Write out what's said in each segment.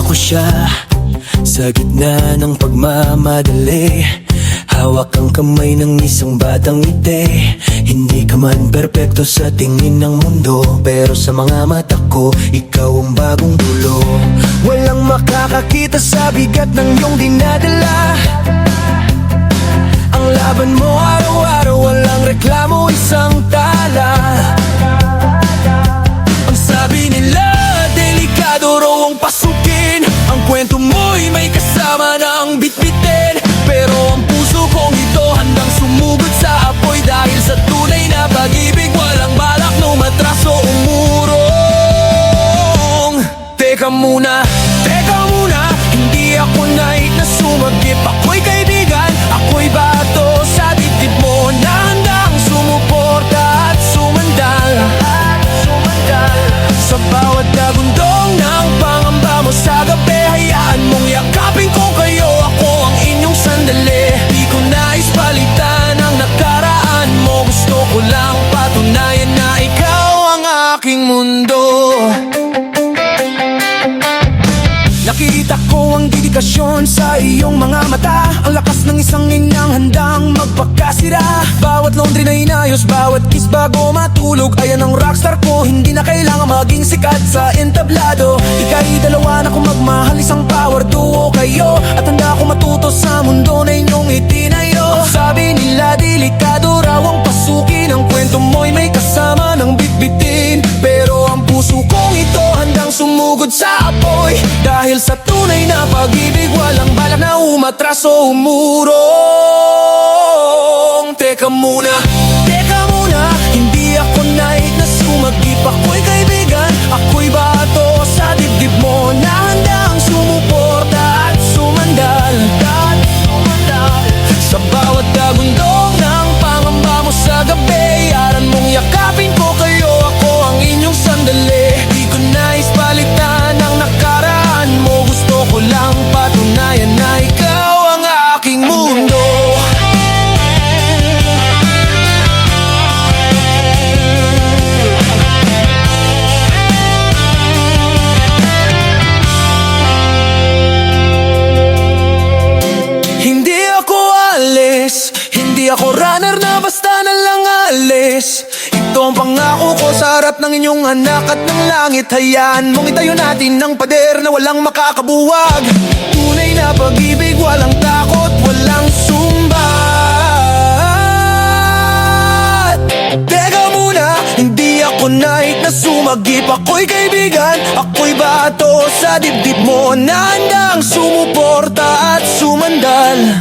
ko siya sa gitna ng pagmamadali. Hawak ang kamay ng isang batang ngiti. Hindi ka man perpekto sa tingin ng mundo, pero sa mga mata ko, ikaw ang bagong dulo. Walang makakakita sa bigat ng iyong dinadala. Ang laban mo araw-araw, walang reklamo, isang tala. Ang sabi nila, delikado raw ang pasukin. Ang kwento mo'y may kasama ng bitbitin. Pero ang puso kong ito handang sumugod sa apoy. Dahil sa tunay na pag-ibig, walang balak numatras o umurong. Teka muna, hindi ako night na sumagip. Ako'y kaibigan, ako'y bato sa dibdib mo, na handang sumuporta at sumandal. Sa bawat dagundong ng pangamba mo sa gabi, hayaan mong yakapin ko kayo. Ako ang inyong sandali. Di ko nais palitan ang nakaraan mo. Gusto ko lang patunayan na ikaw ang aking mundo. Nakita ko ang dedikasyon sa iyong mga mata. Ang lakas ng isang inang handang magpakasira. Bawat laundry na inayos, bawat kiss bago matulog. Ayan ang rockstar ko, hindi na kailangan maging sikat sa entablado. Ika'y dalawa na kung magmahal, isang power duo kayo. At handa ako matuto sa mundo na inyong itinayo. Ang sabi nila, delikado raw ang pasukin. Ang kwento mo'y may kasama ng bitbitin. Pero ang puso kong ito handang sumugod sa apoy. Dahil sa tunay na pag-ibig, walang balak na umatras o umurong. Teka muna, hindi ako night na sumagip. Ako'y kaibigan, ako'y bato sa dibdib mo, na handang sumuporta at sumandal. Sa bawat dagundong ng pangamba mo sa gabi, yaran mong yakapin ko kayo. Ako ang inyong sandali. Di ko nais palitan ang nakaraan mo. Gusto ko lang patunayan na ikaw ang aking mundo. Hindi ako runner na basta na lang alis. Ito ang pangako ko sa harap ng inyong anak at ng langit. Hayaan mong itayo natin ng pader na walang makakabuwag. Tunay na pag-ibig, walang takot, walang sumbat. Teka muna, hindi ako night na sumagip. Ako'y kaibigan, ako'y bato sa dibdib mo, na handang sumuporta at sumandal.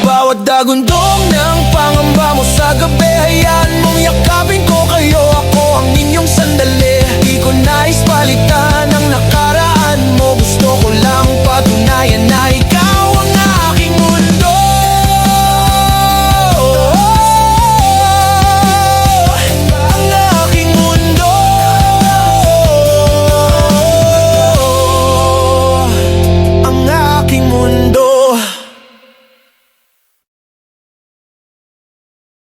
Bawat dagundong